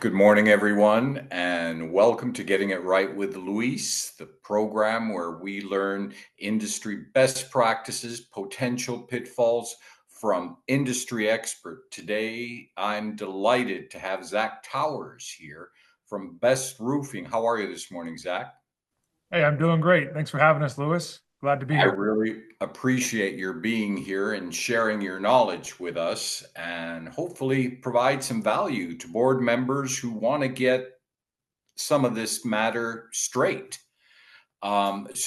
Good morning, everyone, and welcome to Getting It Right with Luis, the program where we learn industry best practices, potential pitfalls from industry expert. Today, I'm delighted to have Zach Towers here from Best Roofing. How are you this morning, Zach? Hey, I'm doing great. Thanks for having us, Lewis. Glad to be I here. really appreciate your being here and sharing your knowledge with us and hopefully provide some value to board members who want to get some of this matter straight. Let's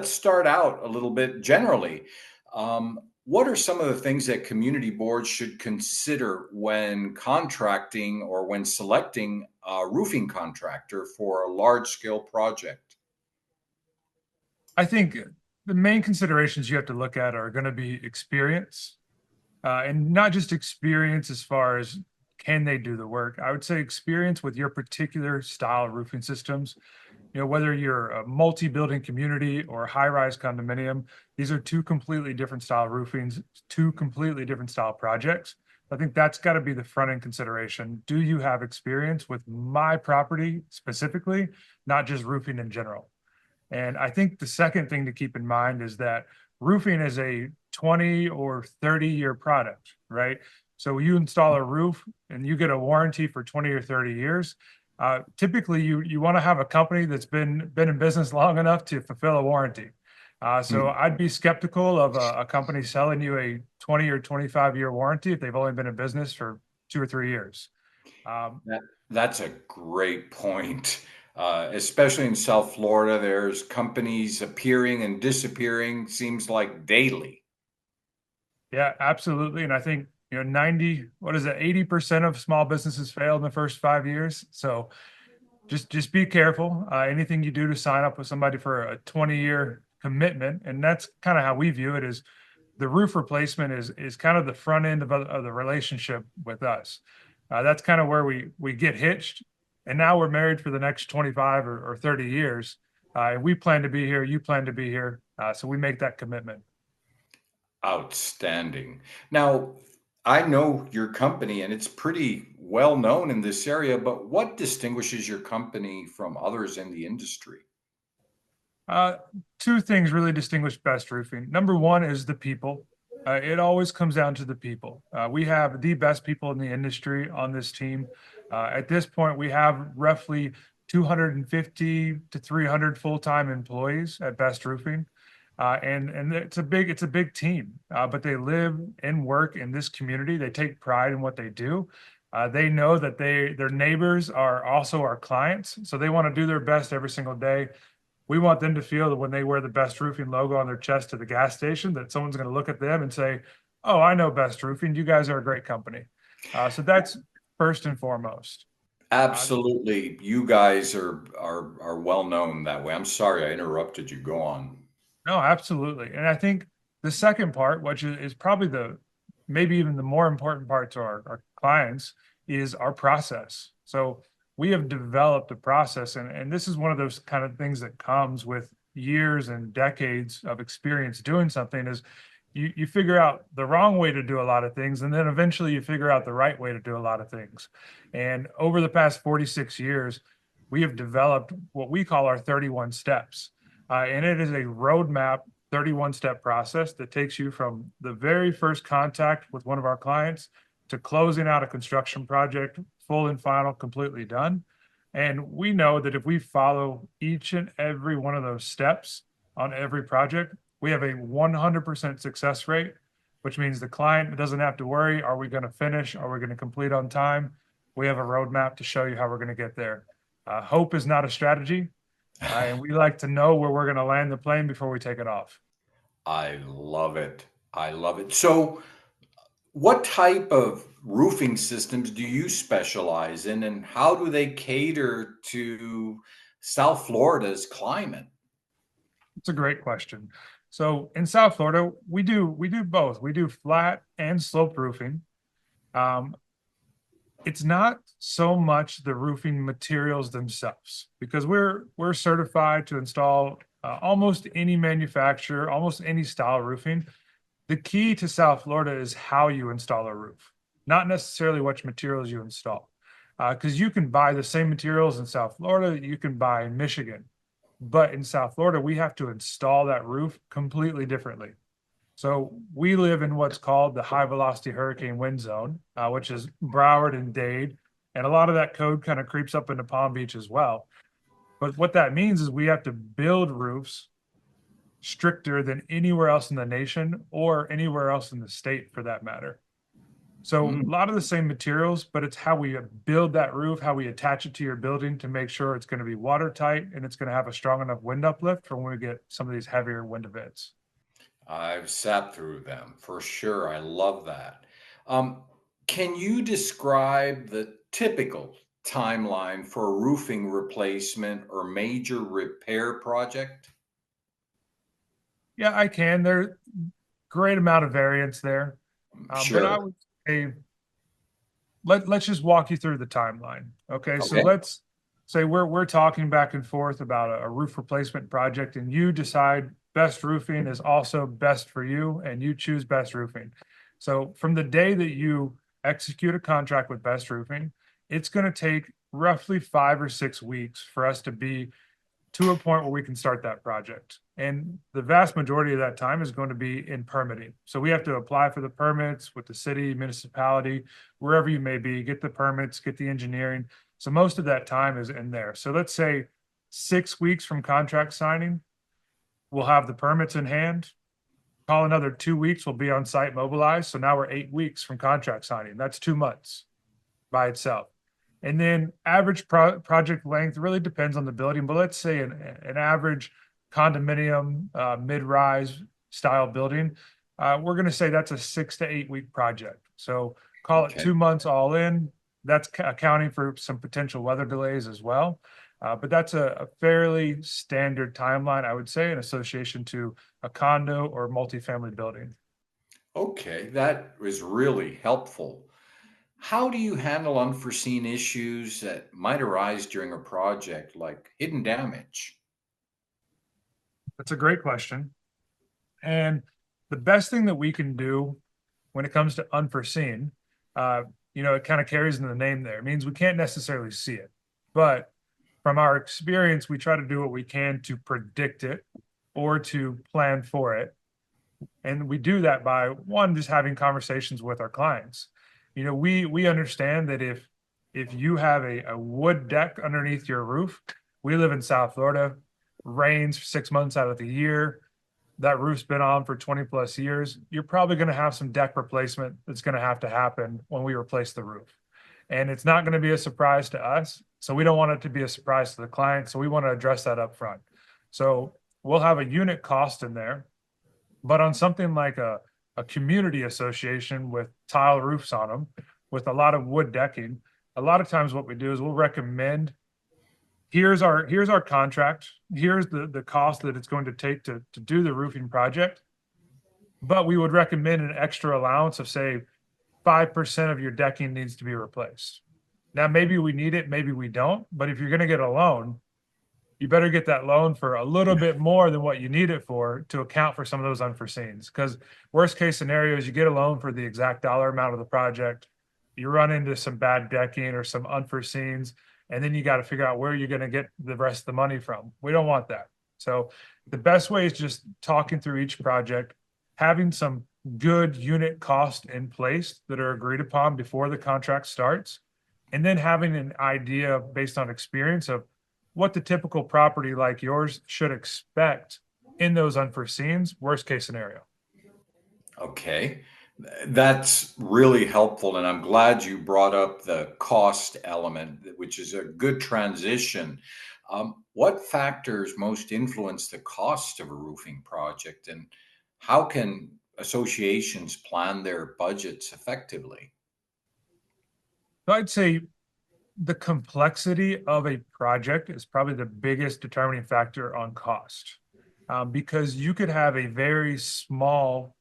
start out a little bit generally. What are some of the things that community boards should consider when contracting or when selecting a roofing contractor for a large scale project? I think the main considerations you have to look at are going to be experience, and not just experience as far as can they do the work. I would say experience with your particular style roofing systems. Whether you're a multi-building community or a high-rise condominium, these are two completely different style roofings, two completely different style projects. I think that's got to be the front end consideration. Do you have experience with my property specifically, not just roofing in general? And I think the second thing to keep in mind is that roofing is a 20 or 30-year product, right? So you install a roof and you get a warranty for 20 or 30 years. Typically, you want to have a company that's been in business long enough to fulfill a warranty. So Hmm. I'd be skeptical of a company selling you a 20 or 25-year warranty if they've only been in business for 2 or 3 years. Um, That, that's a great point. Especially in South Florida, there's companies appearing and disappearing, seems like daily. Yeah, absolutely. And I think, 90, what is it, 80% of small businesses fail in the first 5 years. So just be careful. Anything you do to sign up with somebody for a 20-year commitment, and that's kind of how we view it, is the roof replacement is kind of the front end of the relationship with us. That's kind of where we get hitched. And now we're married for the next 25 or 30 years. And we plan to be here, you plan to be here. So we make that commitment. Outstanding. Now, I know your company and it's pretty well known in this area, but what distinguishes your company from others in the industry? Uh, Two things really distinguish best roofing. Number one is the people. It always comes down to the people. We have the best people in the industry on this team. At this point, we have roughly 250 to 300 full-time employees at Best Roofing. And it's a big team, but they live and work in this community. They take pride in what they do. They know that their neighbors are also our clients, so they want to do their best every single day. We want them to feel that when they wear the Best Roofing logo on their chest to the gas station, that someone's going to look at them and say, "Oh, I know Best Roofing. You guys are a great company." So that's first and foremost. Uh, Absolutely. You guys are well known that way. I'm sorry I interrupted you. Go on. no, absolutely. And I think the second part, which is probably the maybe even the more important part to our clients, is our process. So we have developed a process, and this is one of those kind of things that comes with years and decades of experience doing something, is you figure out the wrong way to do a lot of things, and then eventually you figure out the right way to do a lot of things. And over the past 46 years, we have developed what we call our 31 steps. And it is a roadmap 31-step process that takes you from the very first contact with one of our clients to closing out a construction project, full and final, completely done. And we know that if we follow each and every one of those steps on every project, we have a 100% success rate, which means the client doesn't have to worry, are we going to finish? Are we going to complete on time? We have a roadmap to show you how we're going to get there. Hope is not a strategy, and we like to know where we're going to land the plane before we take it off. I love it. I love it. So, what type of roofing systems do you specialize in, and how do they cater to South Florida's climate? It's a great question. So in South Florida, we do both. We do flat and slope roofing. Um, it's not so much the roofing materials themselves, because we're certified to install almost any manufacturer, almost any style roofing. The key to South Florida is how you install a roof, not necessarily which materials you install. Because you can buy the same materials in South Florida that you can buy in Michigan. But in South Florida, we have to install that roof completely differently. So we live in what's called the high velocity hurricane wind zone, which is Broward and Dade. And a lot of that code kind of creeps up into Palm Beach as well. But what that means is we have to build roofs stricter than anywhere else in the nation or anywhere else in the state for that matter. So a Mm. lot of the same materials, but it's how we build that roof, how we attach it to your building to make sure it's going to be watertight and it's going to have a strong enough wind uplift for when we get some of these heavier wind events. I've sat through them for sure. I love that. Um, can you describe the typical timeline for a roofing replacement or major repair project? Yeah, I can. There's great amount of variance there. But I Sure. would say let's just walk you through the timeline. Okay, so Okay. let's say we're talking back and forth about a roof replacement project, and you decide best roofing is also best for you, and you choose best roofing. So from the day that you execute a contract with Best Roofing, it's going to take roughly 5 or 6 weeks for us to be to a point where we can start that project. And the vast majority of that time is going to be in permitting. So we have to apply for the permits with the city, municipality, wherever you may be, get the permits, get the engineering. So most of that time is in there. So let's say 6 weeks from contract signing, we'll have the permits in hand. Call another 2 weeks, we'll be on site mobilized. So now we're 8 weeks from contract signing. That's 2 months by itself. And then average project length really depends on the building, but let's say an average condominium, mid-rise style building, we're going to say that's a 6 to 8 week project. So call it Okay. 2 months all in. That's accounting for some potential weather delays as well. But that's a fairly standard timeline, I would say, in association to a condo or multifamily building. Okay. That was really helpful. How do you handle unforeseen issues that might arise during a project, like hidden damage? That's a great question. And the best thing that we can do when it comes to unforeseen, uh, it kind of carries in the name there. It means we can't necessarily see it. But from our experience, we try to do what we can to predict it or to plan for it. And we do that by one, just having conversations with our clients. We understand that if you have a wood deck underneath your roof, we live in South Florida, rains 6 months out of the year, that roof's been on for 20 plus years, you're probably going to have some deck replacement that's going to have to happen when we replace the roof. And it's not going to be a surprise to us. So we don't want it to be a surprise to the client. So we want to address that up front. So we'll have a unit cost in there, but on something like a community association with tile roofs on them, with a lot of wood decking, a lot of times what we do is we'll recommend here's our contract, here's the cost that it's going to take to do the roofing project, but we would recommend an extra allowance of say 5% of your decking needs to be replaced. Now maybe we need it, maybe we don't, but if you're going to get a loan, you better get that loan for a little bit more than what you need it for to account for some of those unforeseens. Because worst case scenario is you get a loan for the exact dollar amount of the project, you run into some bad decking or some unforeseens, and then you got to figure out where you're going to get the rest of the money from. We don't want that. So the best way is just talking through each project, having some good unit cost in place that are agreed upon before the contract starts, and then having an idea based on experience of what the typical property like yours should expect in those unforeseens, worst case scenario. Okay. That's really helpful. And I'm glad you brought up the cost element, which is a good transition. What factors most influence the cost of a roofing project, and how can associations plan their budgets effectively? So I'd say the complexity of a project is probably the biggest determining factor on cost. Because you could have a very small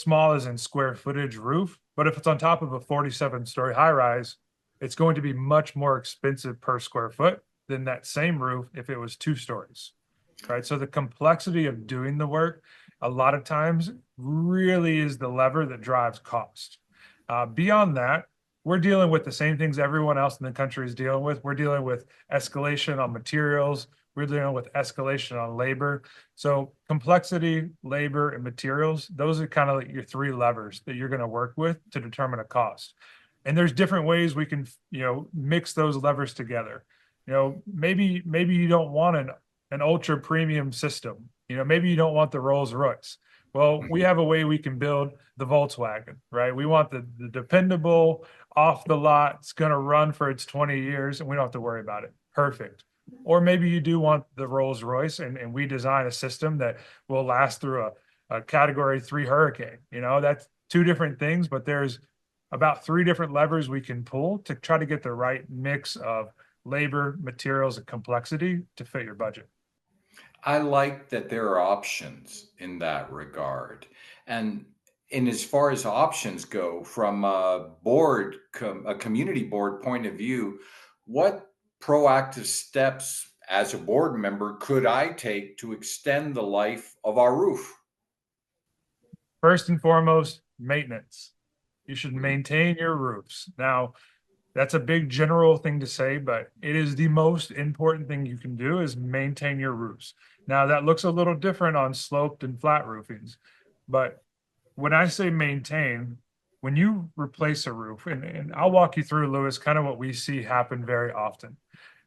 as in square footage roof, but if it's on top of a 47-story high rise, it's going to be much more expensive per square foot than that same roof if it was 2 stories, right? So the complexity of doing the work a lot of times really is the lever that drives cost. Beyond that, we're dealing with the same things everyone else in the country is dealing with. We're dealing with escalation on materials. We're dealing with escalation on labor. So complexity, labor, and materials, those are kind of like your three levers that you're going to work with to determine a cost. And there's different ways we can, mix those levers together. Maybe you don't want an ultra premium system. Maybe you don't want the Rolls Royce. Well, we have a way we can build the Volkswagen, right? We want the dependable, off the lot, it's going to run for its 20 years and we don't have to worry about it. Perfect. Or maybe you do want the Rolls Royce and we design a system that will last through a category 3 hurricane. That's two different things, but there's about 3 different levers we can pull to try to get the right mix of labor, materials, and complexity to fit your budget. I like that there are options in that regard. And in as far as options go, from a community board point of view, what proactive steps as a board member could I take to extend the life of our roof? First and foremost, maintenance. You should Mhm. maintain your roofs. Now, that's a big general thing to say, but it is the most important thing you can do is maintain your roofs. Now, that looks a little different on sloped and flat roofings, but when I say maintain, when you replace a roof, and I'll walk you through, Lewis, kind of what we see happen very often.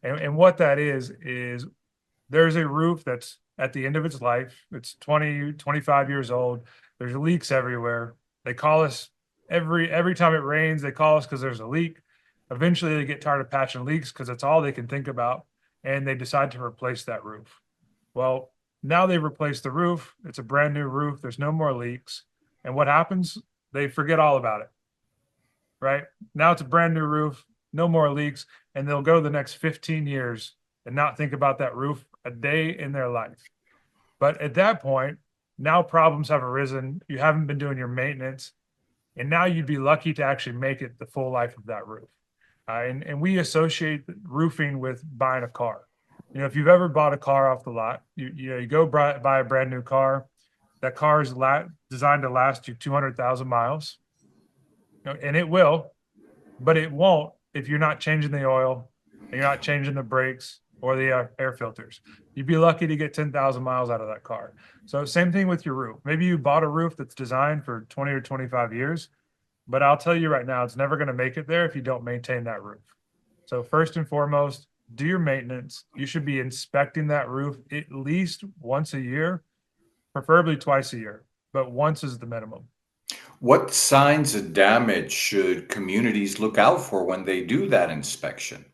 And what that is there's a roof that's at the end of its life. It's 20, 25 years old. There's leaks everywhere. They call us every time it rains, they call us because there's a leak. Eventually they get tired of patching leaks because that's all they can think about. And they decide to replace that roof. Well, now they've replaced the roof. It's a brand new roof. There's no more leaks. And what happens? They forget all about it, right? Now it's a brand new roof, no more leaks, and they'll go the next 15 years and not think about that roof a day in their life. But at that point, now problems have arisen. You haven't been doing your maintenance, and now you'd be lucky to actually make it the full life of that roof. And we associate roofing with buying a car. If you've ever bought a car off the lot, you go buy a brand new car. That car is designed to last you 200,000 miles, and it will, but it won't if you're not changing the oil and you're not changing the brakes or the air filters. You'd be lucky to get 10,000 miles out of that car. So same thing with your roof. Maybe you bought a roof that's designed for 20 or 25 years, but I'll tell you right now, it's never going to make it there if you don't maintain that roof. So first and foremost, do your maintenance. You should be inspecting that roof at least once a year, preferably twice a year, but once is the minimum. What signs of damage should communities look out for when they do that inspection?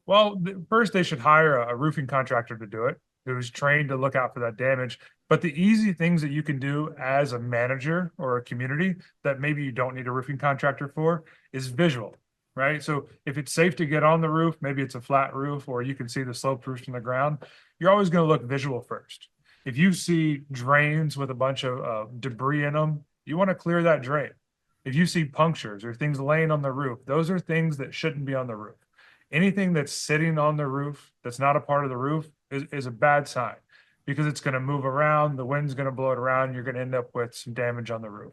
Well, first they should hire a roofing contractor to do it, who's trained to look out for that damage. But the easy things that you can do as a manager or a community that maybe you don't need a roofing contractor for is visual, right? So if it's safe to get on the roof, maybe it's a flat roof or you can see the sloped roof from the ground, you're always going to look visual first. If you see drains with a bunch of debris in them, you want to clear that drain. If you see punctures or things laying on the roof, those are things that shouldn't be on the roof. Anything that's sitting on the roof that's not a part of the roof is a bad sign because it's going to move around. The wind's going to blow it around. You're going to end up with some damage on the roof.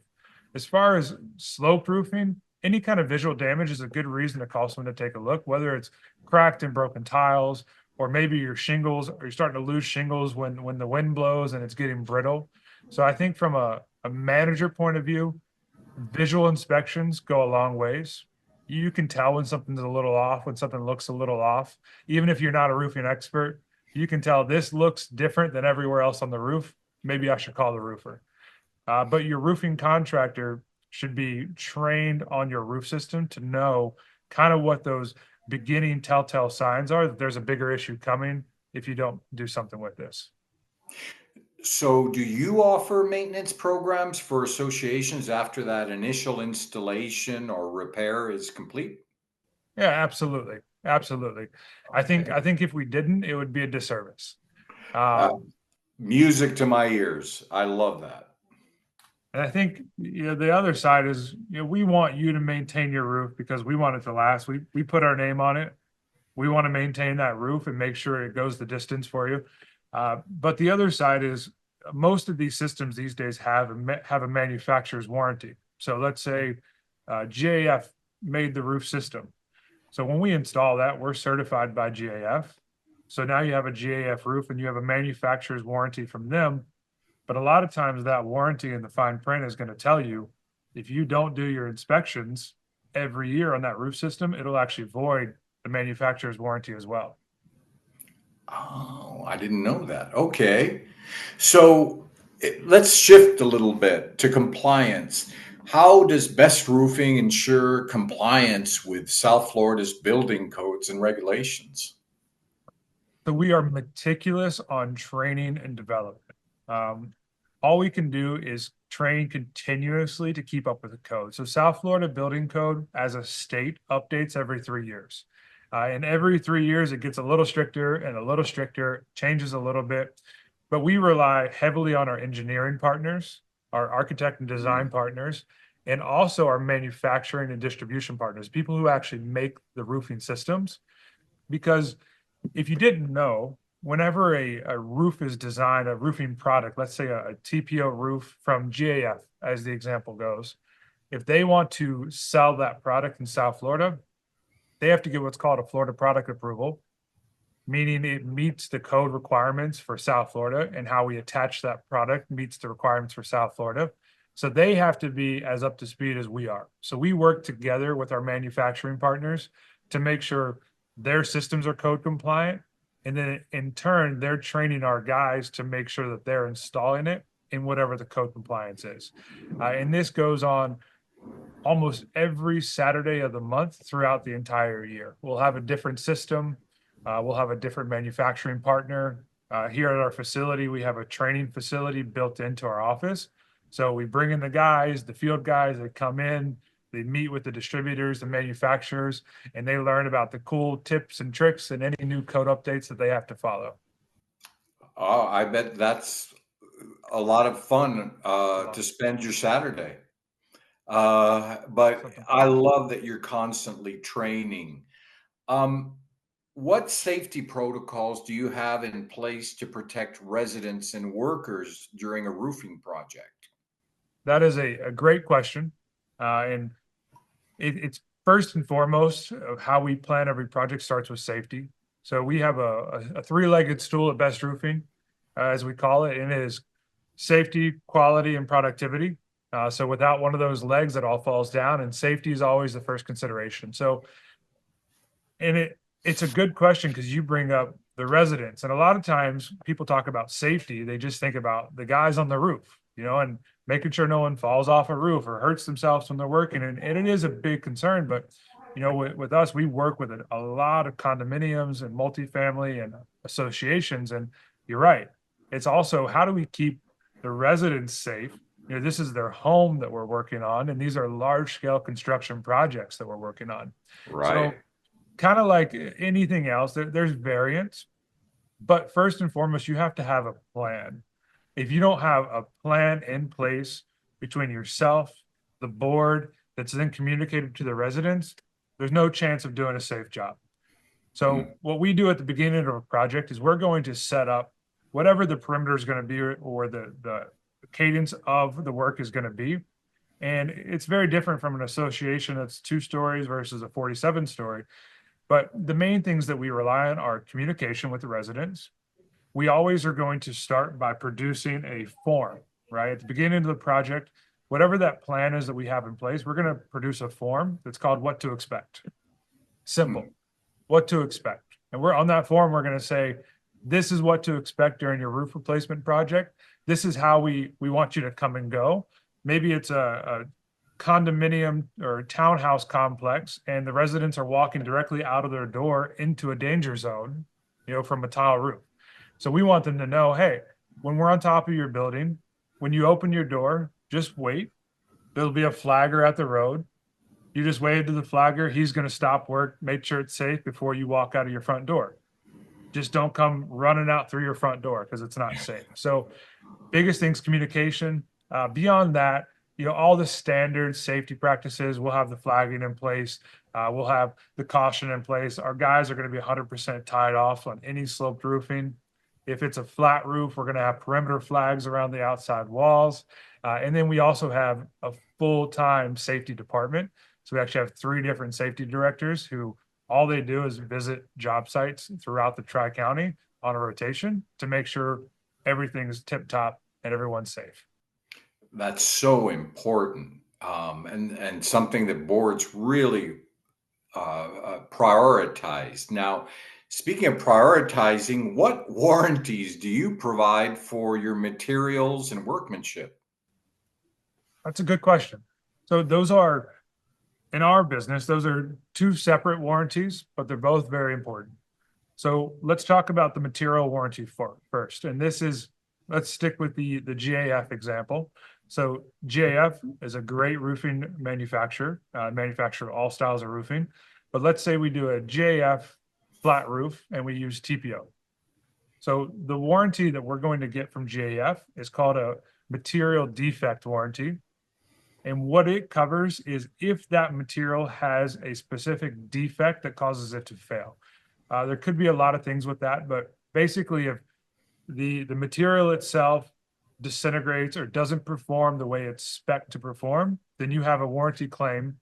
As far as slope roofing, any kind of visual damage is a good reason to call someone to take a look, whether it's cracked and broken tiles, or maybe your shingles, or you're starting to lose shingles when the wind blows and it's getting brittle. So I think from a manager point of view, visual inspections go a long ways. You can tell when something's a little off, when something looks a little off. Even if you're not a roofing expert, you can tell this looks different than everywhere else on the roof. Maybe I should call the roofer. But your roofing contractor should be trained on your roof system to know kind of what those beginning telltale signs are that there's a bigger issue coming if you don't do something with this. So, do you offer maintenance programs for associations after that initial installation or repair is complete? Yeah, absolutely. Absolutely. I think if we didn't, it would be a disservice. Uh, Um, Music to my ears. I love that. and I think the other side is we want you to maintain your roof because we want it to last. We put our name on it. We want to maintain that roof and make sure it goes the distance for you. But the other side is most of these systems these days have a manufacturer's warranty. So let's say GAF made the roof system. So when we install that, we're certified by GAF. So now you have a GAF roof and you have a manufacturer's warranty from them. But a lot of times that warranty in the fine print is going to tell you if you don't do your inspections every year on that roof system, it'll actually void the manufacturer's warranty as well. Oh, I didn't know that. Okay. So let's shift a little bit to compliance. How does Best Roofing ensure compliance with South Florida's building codes and regulations? So we are meticulous on training and development. Um, all we can do is train continuously to keep up with the code. So South Florida Building Code as a state updates every 3 years. And every 3 years, it gets a little stricter and a little stricter, changes a little bit. But we rely heavily on our engineering partners, our architect and design partners, and also our manufacturing and distribution partners, people who actually make the roofing systems. Because if you didn't know, whenever a roof is designed, a roofing product, let's say a TPO roof from GAF, as the example goes, if they want to sell that product in South Florida, they have to get what's called a Florida product approval, meaning it meets the code requirements for South Florida, and how we attach that product meets the requirements for South Florida. So they have to be as up to speed as we are. So we work together with our manufacturing partners to make sure their systems are code compliant. And then in turn, they're training our guys to make sure that they're installing it in whatever the code compliance is. And this goes on almost every Saturday of the month throughout the entire year. We'll have a different system. We'll have a different manufacturing partner. Here at our facility, we have a training facility built into our office. So we bring in the guys, the field guys that come in, they meet with the distributors, the manufacturers, and they learn about the cool tips and tricks and any new code updates that they have to follow. Oh, I bet that's a lot of fun to spend your Saturday. But Something I love that you're constantly training. Um, what safety protocols do you have in place to protect residents and workers during a roofing project? That is a great question. And it's first and foremost of how we plan every project starts with safety. So we have a three-legged stool at Best Roofing, as we call it, and it is safety, quality, and productivity. So without one of those legs, it all falls down, and safety is always the first consideration. So, and it's a good question because you bring up the residents, and a lot of times people talk about safety, they just think about the guys on the roof, and making sure no one falls off a roof or hurts themselves when they're working. And it is a big concern, but with us, we work with a lot of condominiums and multifamily and associations. And you're right. It's also, how do we keep the residents safe? This is their home that we're working on, and these are large scale construction projects that we're working on. So Right. kind of like anything else, there's variance, but first and foremost, you have to have a plan. If you don't have a plan in place between yourself, the board, that's then communicated to the residents, there's no chance of doing a safe job. So what we do at the beginning of a project is we're going to set up whatever the perimeter is going to be, or the cadence of the work is going to be. And it's very different from an association that's 2 stories versus a 47-story. But the main things that we rely on are communication with the residents. We always are going to start by producing a form, right? At the beginning of the project, whatever that plan is that we have in place, we're going to produce a form that's called what to expect. Simple, what to expect. And we're on that form, we're going to say, this is what to expect during your roof replacement project. This is how we want you to come and go. Maybe it's a condominium or townhouse complex, and the residents are walking directly out of their door into a danger zone, from a tile roof. So we want them to know, hey, when we're on top of your building, when you open your door, just wait. There'll be a flagger at the road. You just wave to the flagger. He's going to stop work, make sure it's safe before you walk out of your front door. Just don't come running out through your front door because it's not safe. So biggest thing's communication. Beyond that, all the standard safety practices, we'll have the flagging in place. We'll have the caution in place. Our guys are going to be 100% tied off on any sloped roofing. If it's a flat roof, we're going to have perimeter flags around the outside walls. And then we also have a full-time safety department So we actually have 3 different safety directors who all they do is visit job sites throughout the Tri-County on a rotation to make sure everything's tip top and everyone's safe. That's so important, and something that boards really prioritize. Now, speaking of prioritizing, what warranties do you provide for your materials and workmanship? That's a good question. So those are in our business, those are 2 separate warranties, but they're both very important. So let's talk about the material warranty first. And this is, let's stick with the GAF example. So GAF is a great roofing manufacturer, manufacturer all styles of roofing. But let's say we do a GAF flat roof and we use TPO. So the warranty that we're going to get from GAF is called a material defect warranty. And what it covers is if that material has a specific defect that causes it to fail. There could be a lot of things with that, but basically, if the material itself disintegrates or doesn't perform the way it's spec to perform, then you have a warranty claim,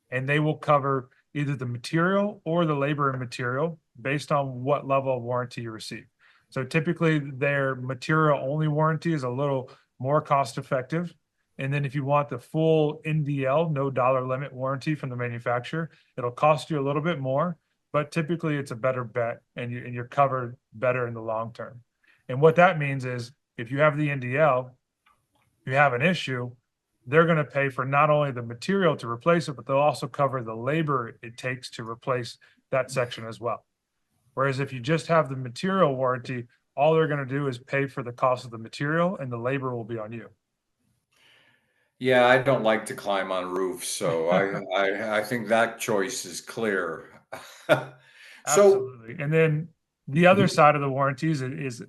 and they will cover either the material or the labor and material based on what level of warranty you receive. So typically, their material only warranty is a little more cost effective. And then if you want the full NDL, no dollar limit warranty from the manufacturer, it'll cost you a little bit more, but typically it's a better bet and you're covered better in the long term. And what that means is if you have the NDL, you have an issue, they're going to pay for not only the material to replace it, but they'll also cover the labor it takes to replace that section as well. Whereas if you just have the material warranty, all they're going to do is pay for the cost of the material and the labor will be on you. Yeah, I don't like to climb on roofs, so I think that choice is clear. So, Absolutely. And then the other side of the warranties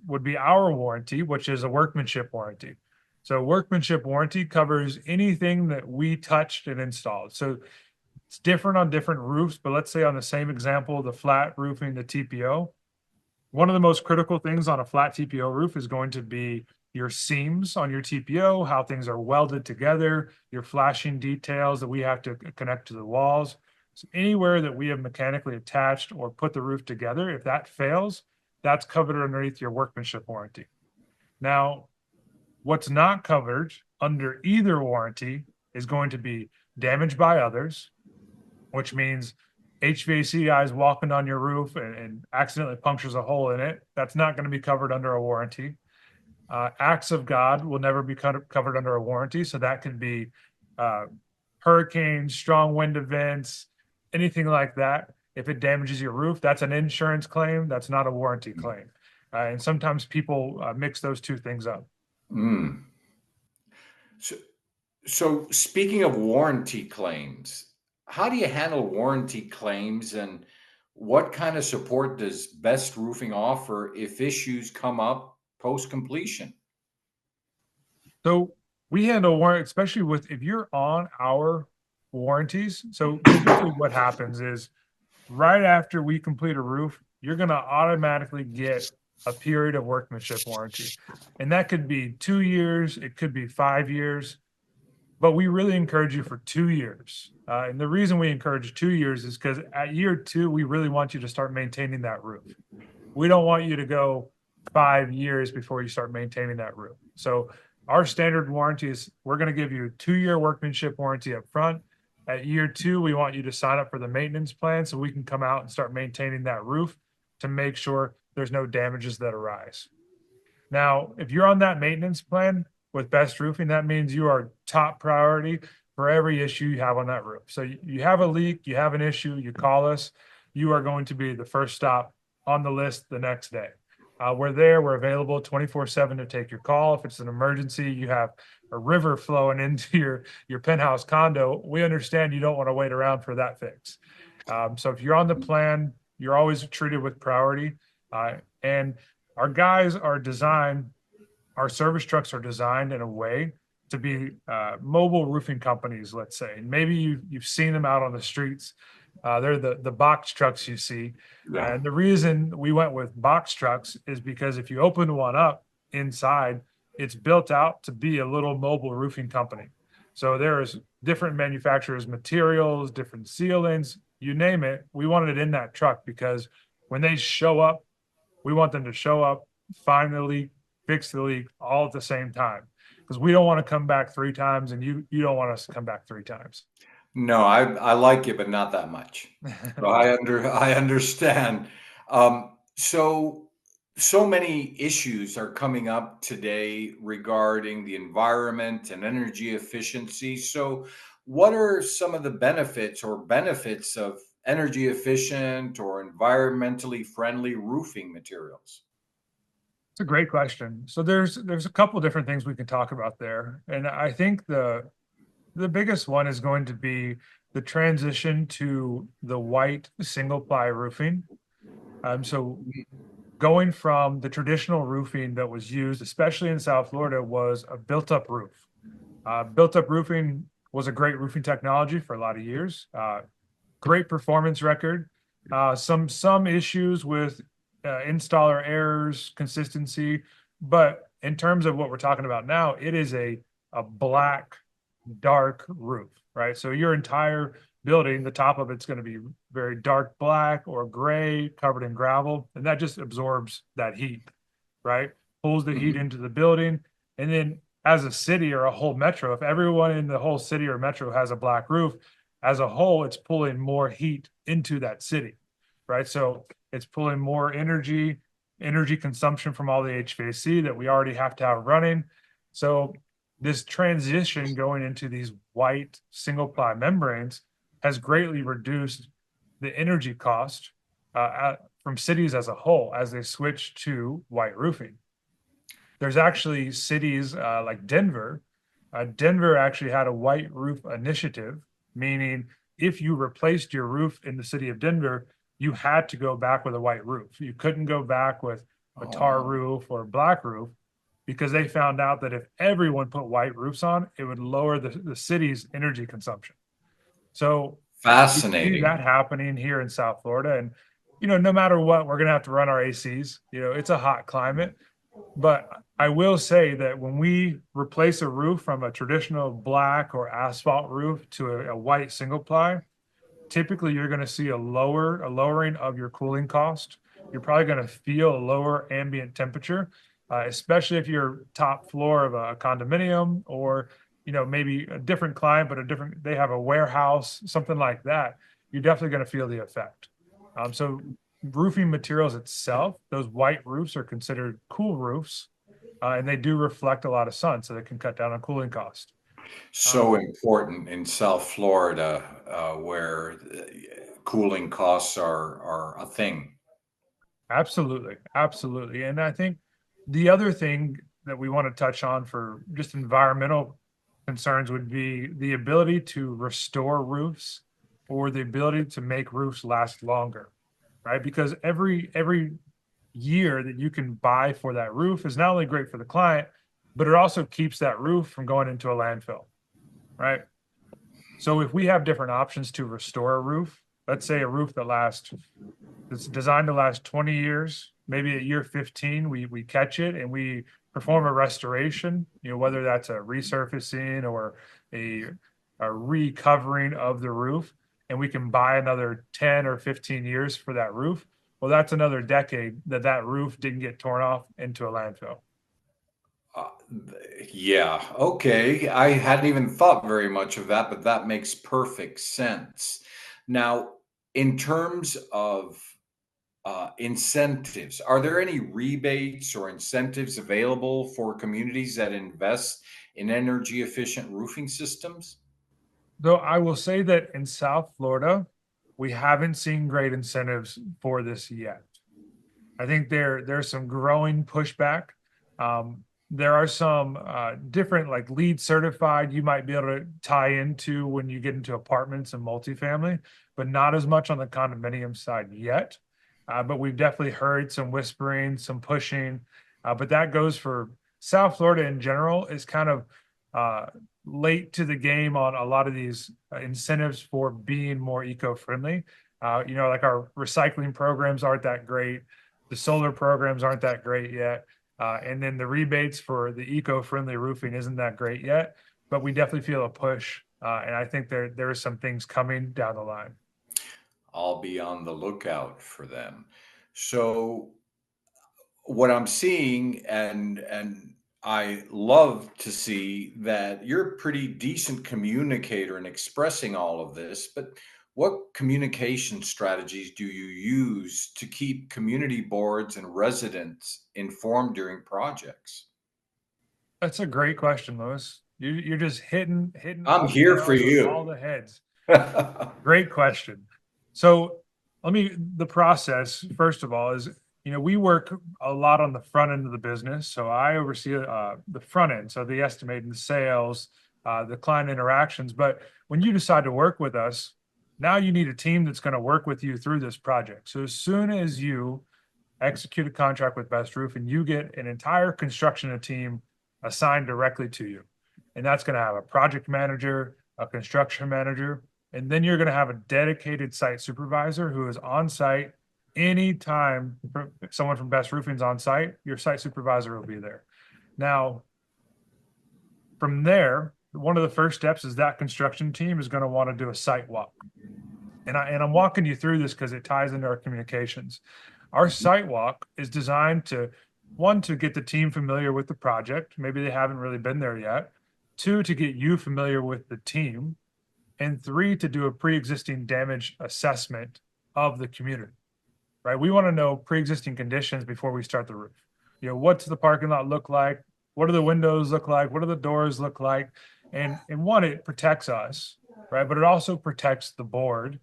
would be our warranty, which is a workmanship warranty. So workmanship warranty covers anything that we touched and installed. So it's different on different roofs, but let's say on the same example, the flat roofing, the TPO, one of the most critical things on a flat TPO roof is going to be your seams on your TPO, how things are welded together, your flashing details that we have to connect to the walls. So anywhere that we have mechanically attached or put the roof together, if that fails, that's covered underneath your workmanship warranty. Now, what's not covered under either warranty is going to be damage by others, which means HVAC guys walking on your roof and accidentally punctures a hole in it. That's not going to be covered under a warranty. Acts of God will never be covered under a warranty. So that could be hurricanes, strong wind events, anything like that. If it damages your roof, that's an insurance claim. That's not a warranty claim. And sometimes people mix those 2 things up. mm. So, so speaking of warranty claims, how do you handle warranty claims and what kind of support does Best Roofing offer if issues come up post completion? So we handle warranty, especially with if you're on our warranties. So typically what happens is right after we complete a roof, you're going to automatically get a period of workmanship warranty. And that could be 2 years, it could be 5 years, but we really encourage you for 2 years. And the reason we encourage 2 years is because at year 2, we really want you to start maintaining that roof. We don't want you to go 5 years before you start maintaining that roof. So our standard warranty is we're going to give you a 2-year workmanship warranty up front. At year 2, we want you to sign up for the maintenance plan so we can come out and start maintaining that roof to make sure there's no damages that arise. Now, if you're on that maintenance plan with Best Roofing, that means you are top priority for every issue you have on that roof. So you have a leak, you have an issue, you call us, you are going to be the first stop on the list the next day. We're there, we're available 24/7 to take your call. If it's an emergency, you have a river flowing into your penthouse condo, we understand you don't want to wait around for that fix. So if you're on the plan, you're always treated with priority. And our guys are designed, our service trucks are designed in a way to be mobile roofing companies, let's say. And maybe you've seen them out on the streets. They're the box trucks you see. Yeah. And the reason we went with box trucks is because if you open one up inside, it's built out to be a little mobile roofing company. So there's different manufacturers, materials, different sealants, you name it. We want it in that truck because when they show up, we want them to show up, find the leak, fix the leak all at the same time. Because we don't want to come back 3 times and you don't want us to come back 3 times. No, I like it, but not that much. So I understand. So many issues are coming up today regarding the environment and energy efficiency. So, what are some of the benefits of energy efficient or environmentally friendly roofing materials? It's a great question. So there's a couple different things we can talk about there. And I think the biggest one is going to be the transition to the white single ply roofing. So going from the traditional roofing that was used, especially in South Florida, was a built-up roof. Built-up roofing was a great roofing technology for a lot of years. Great performance record. Some issues with installer errors, consistency, but in terms of what we're talking about now, it is a black, dark roof, right? So your entire building, the top of it's going to be very dark black or gray, covered in gravel, and that just absorbs that heat, right? Pulls the heat Mhm. into the building, and then as a city or a whole metro, if everyone in the whole city or metro has a black roof, as a whole, it's pulling more heat into that city, right? So it's pulling more energy consumption from all the HVAC that we already have to have running. So this transition going into these white single ply membranes has greatly reduced the energy cost from cities as a whole as they switch to white roofing. There's actually cities like Denver. Denver actually had a white roof initiative, meaning if you replaced your roof in the city of Denver, you had to go back with a white roof. You couldn't go back with a tar Oh, roof or a black roof because they found out that if everyone put white roofs on, it would lower the city's energy consumption. So we see fascinating. that happening here in South Florida. And, no matter what, we're going to have to run our ACs. It's a hot climate. But I will say that when we replace a roof from a traditional black or asphalt roof to a white single ply, typically you're going to see a lowering of your cooling cost. You're probably going to feel a lower ambient temperature, especially if you're top floor of a condominium or maybe a different client, but they have a warehouse, something like that. You're definitely going to feel the effect. So roofing materials itself, those white roofs are considered cool roofs, and they do reflect a lot of sun, so they can cut down on cooling cost. So Um, important in South Florida, where cooling costs are a thing. Absolutely, absolutely. And I think the other thing that we want to touch on for just environmental concerns would be the ability to restore roofs or the ability to make roofs last longer, right? Because every year that you can buy for that roof is not only great for the client, but it also keeps that roof from going into a landfill, right? So if we have different options to restore a roof, let's say a roof that's designed to last 20 years, maybe at year 15, we catch it and we perform a restoration, whether that's a resurfacing or a, a recovering of the roof, and we can buy another 10 or 15 years for that roof. Well, that's another decade that roof didn't get torn off into a landfill. Uh, yeah, okay. I hadn't even thought very much of that, but that makes perfect sense. Now, in terms of incentives, are there any rebates or incentives available for communities that invest in energy efficient roofing systems? Though I will say that in South Florida, we haven't seen great incentives for this yet. I think there's some growing pushback. There are some different like LEED certified you might be able to tie into when you get into apartments and multifamily, but not as much on the condominium side yet. But we've definitely heard some whispering, some pushing. But that goes for South Florida in general is kind of uh, late to the game on a lot of these incentives for being more eco-friendly. Like our recycling programs aren't that great, the solar programs aren't that great yet. And then the rebates for the eco-friendly roofing isn't that great yet. but we definitely feel a push. And I think there are some things coming down the line. I'll be on the lookout for them. So what I'm seeing, and I love to see that you're a pretty decent communicator in expressing all of this, but what communication strategies do you use to keep community boards and residents informed during projects? That's a great question, Lewis. You're just hitting I'm all the here for nails on all you. the heads. Great question. So the process, first of all, is, we work a lot on the front end of the business. So I oversee the front end, so the estimating, the sales, the client interactions. But when you decide to work with us, now you need a team that's going to work with you through this project. So as soon as you execute a contract with Best Roof and you get an entire construction team assigned directly to you, and that's going to have a project manager, a construction manager, and then you're going to have a dedicated site supervisor who is on site anytime someone from Best Roofing is on site. Your site supervisor will be there. Now, from there, one of the first steps is that construction team is going to want to do a site walk. And I'm walking you through this because it ties into our communications. Our site walk is designed to, one, to get the team familiar with the project. Maybe they haven't really been there yet. Two, to get you familiar with the team. And three, to do a pre-existing damage assessment of the community, right? We want to know pre-existing conditions before we start the roof. What's the parking lot look like? What do the windows look like? What do the doors look like? And one, it protects us, right? But it also protects the board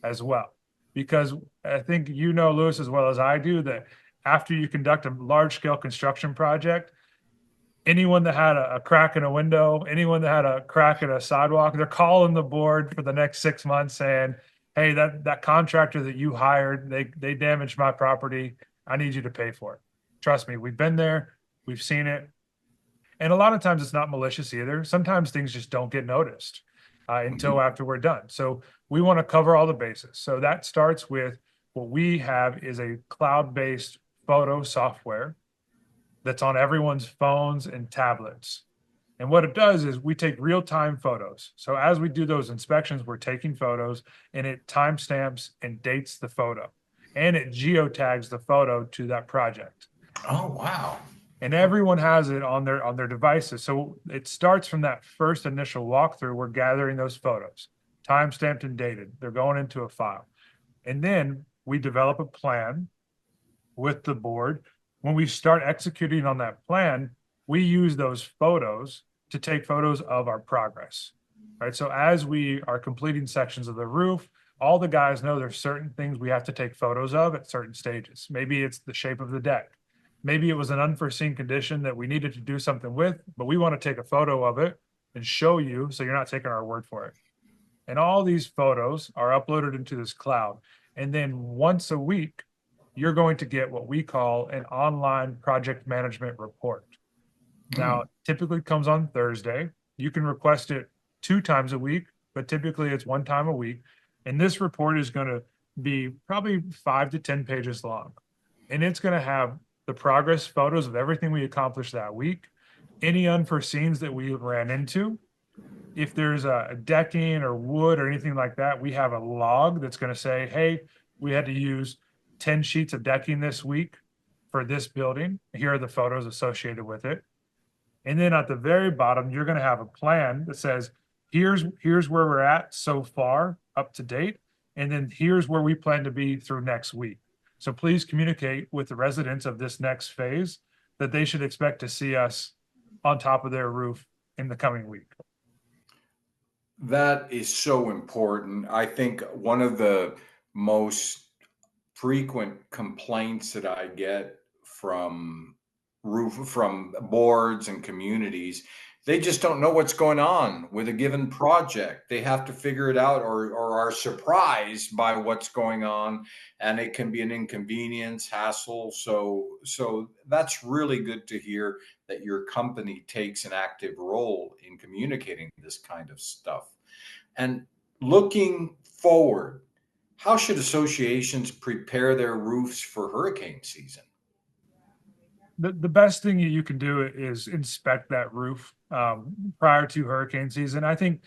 as well. Because I think Lewis, as well as I do, that after you conduct a large scale construction project, anyone that had a crack in a window, anyone that had a crack in a sidewalk, they're calling the board for the next 6 months saying, hey, that contractor that you hired, they damaged my property. I need you to pay for it. Trust me, we've been there, we've seen it. And a lot of times it's not malicious either. Sometimes things just don't get noticed until after we're done. So we want to cover all the bases. So that starts with what we have is a cloud-based photo software that's on everyone's phones and tablets. And what it does is we take real-time photos. So as we do those inspections, we're taking photos and it timestamps and dates the photo. And it geotags the photo to that project. Oh, wow. And everyone has it on their devices. So it starts from that first initial walkthrough. We're gathering those photos, time-stamped and dated. They're going into a file. And then we develop a plan with the board. When we start executing on that plan, we use those photos to take photos of our progress, right? So as we are completing sections of the roof, all the guys know there's certain things we have to take photos of at certain stages. Maybe it's the shape of the deck. Maybe it was an unforeseen condition that we needed to do something with, but we want to take a photo of it and show you so you're not taking our word for it. And all these photos are uploaded into this cloud. And then once a week, you're going to get what we call an online project management report. Now, typically comes on Thursday. You can request it 2 times a week, but typically it's 1 time a week. And this report is going to be probably 5 to 10 pages long. And it's going to have the progress photos of everything we accomplished that week, any unforeseens that we ran into. If there's a decking or wood or anything like that, we have a log that's going to say, hey, we had to use 10 sheets of decking this week for this building. Here are the photos associated with it. And then at the very bottom, you're going to have a plan that says, here's where we're at so far up to date. And then here's where we plan to be through next week. So please communicate with the residents of this next phase that they should expect to see us on top of their roof in the coming week. That is so important. I think one of the most frequent complaints that I get from boards and communities, they just don't know what's going on with a given project. They have to figure it out, or are surprised by what's going on, and it can be an inconvenience, hassle. So that's really good to hear that your company takes an active role in communicating this kind of stuff. And looking forward, how should associations prepare their roofs for hurricane season? the best thing you can do is inspect that roof prior to hurricane season. I think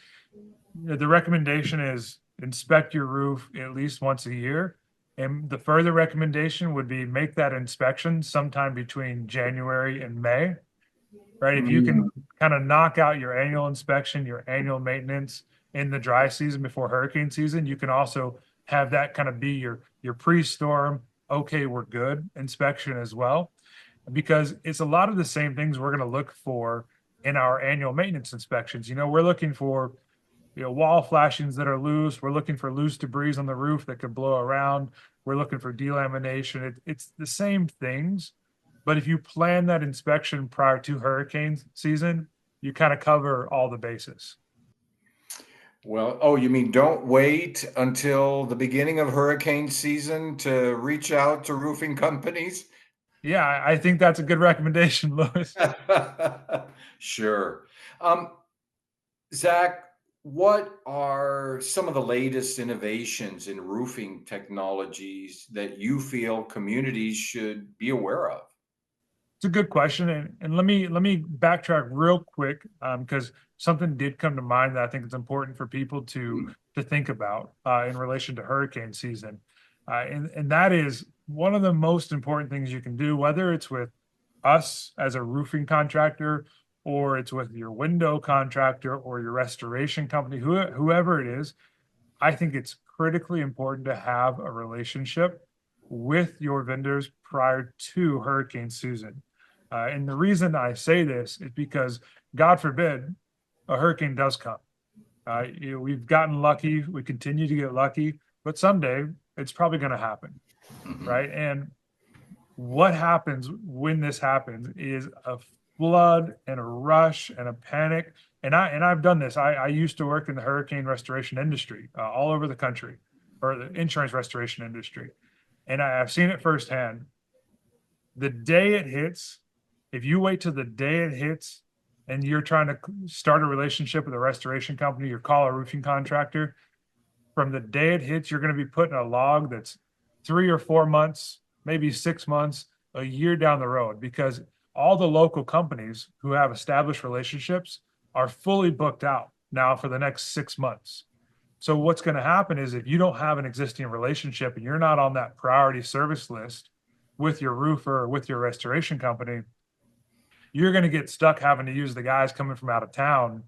the recommendation is inspect your roof at least once a year. And the further recommendation would be make that inspection sometime between January and May, right? If you Mm. can kind of knock out your annual inspection, your annual maintenance in the dry season before hurricane season, you can also have that kind of be your pre-storm, okay, we're good inspection as well, because it's a lot of the same things we're going to look for in our annual maintenance inspections. We're looking for wall flashings that are loose. We're looking for loose debris on the roof that could blow around. We're looking for delamination. It's the same things, but if you plan that inspection prior to hurricane season, you kind of cover all the bases. Well, oh, you mean don't wait until the beginning of hurricane season to reach out to roofing companies? Yeah, I think that's a good recommendation, Louis. Sure. Um, Zach, what are some of the latest innovations in roofing technologies that you feel communities should be aware of? It's a good question, and let me backtrack real quick because something did come to mind that I think it's important for people to think about in relation to hurricane season, and that is one of the most important things you can do, whether it's with us as a roofing contractor or it's with your window contractor or your restoration company, whoever it is. I think it's critically important to have a relationship with your vendors prior to hurricane season. And the reason I say this is because, God forbid, a hurricane does come. We've gotten lucky, we continue to get lucky, but someday it's probably going to happen, Mhm. right? And what happens when this happens is a flood and a rush and a panic. And I've done this. I used to work in the hurricane restoration industry all over the country, or the insurance restoration industry, and I've seen it firsthand. The day it hits, if you wait till the day it hits, and you're trying to start a relationship with a restoration company or call a roofing contractor, from the day it hits, you're going to be putting a log that's 3 or 4 months, maybe 6 months, a year down the road, because all the local companies who have established relationships are fully booked out now for the next 6 months. So what's going to happen is if you don't have an existing relationship and you're not on that priority service list with your roofer or with your restoration company, you're going to get stuck having to use the guys coming from out of town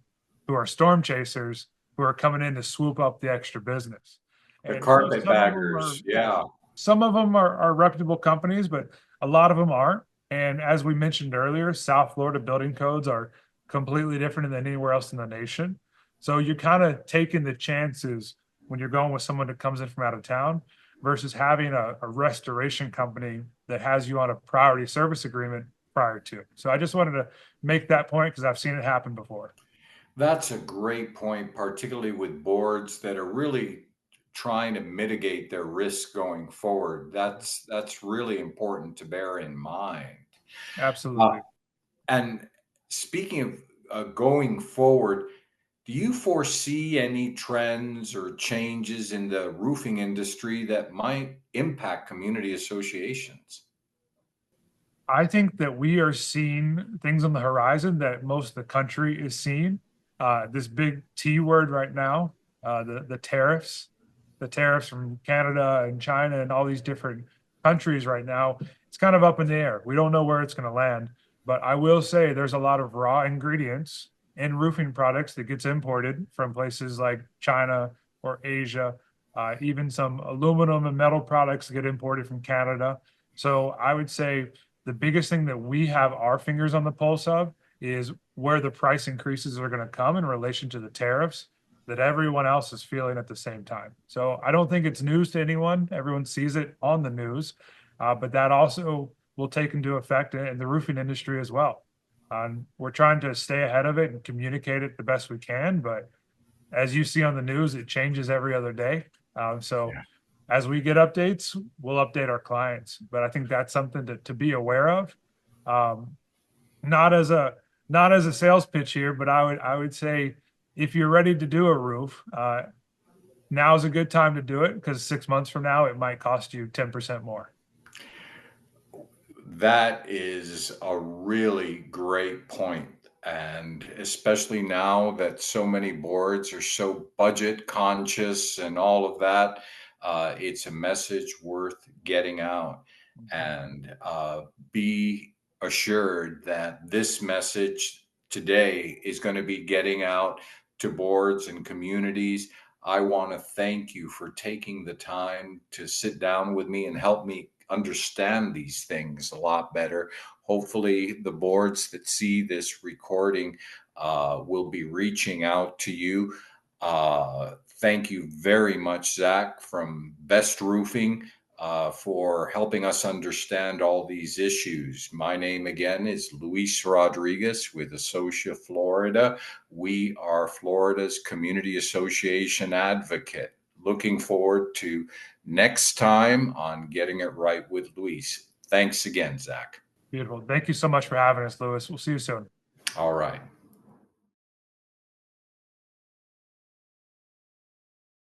who are storm chasers who are coming in to swoop up the extra business. The And some of them are, carpetbaggers, yeah, yeah. some of them are reputable companies, but a lot of them aren't. And as we mentioned earlier, South Florida building codes are completely different than anywhere else in the nation. So you're kind of taking the chances when you're going with someone that comes in from out of town versus having a restoration company that has you on a priority service agreement prior to. So I just wanted to make that point because I've seen it happen before. That's a great point, particularly with boards that are really trying to mitigate their risk going forward. That's really important to bear in mind. Uh, Absolutely. and speaking of going forward, do you foresee any trends or changes in the roofing industry that might impact community associations? I think that we are seeing things on the horizon that most of the country is seeing. This big T word right now, the tariffs, the tariffs from Canada and China and all these different countries right now. It's kind of up in the air. We don't know where it's going to land, but I will say there's a lot of raw ingredients in roofing products that gets imported from places like China or Asia. Even some aluminum and metal products get imported from Canada. So I would say the biggest thing that we have our fingers on the pulse of is where the price increases are going to come in relation to the tariffs that everyone else is feeling at the same time. So I don't think it's news to anyone. Everyone sees it on the news, but that also will take into effect in the roofing industry as well. We're trying to stay ahead of it and communicate it the best we can, but as you see on the news, it changes every other day. So as we get updates, we'll update our clients. But I think that's something to be aware of. Um, not as a not as a sales pitch here, but I would say if you're ready to do a roof, now's a good time to do it because 6 months from now it might cost you 10% more. That is a really great point. And especially now that so many boards are so budget conscious and all of that, it's a message worth getting out. And be assured that this message today is going to be getting out to boards and communities. I want to thank you for taking the time to sit down with me and help me understand these things a lot better. Hopefully, the boards that see this recording will be reaching out to you. Thank you very much, Zach, from Best Roofing, for helping us understand all these issues. My name again is Luis Rodriguez with Associa Florida. We are Florida's Community Association advocate. Looking forward to next time on Getting It Right with Luis. Thanks again, Zach. Beautiful. Thank you so much for having us, Louis. We'll see you soon. All right.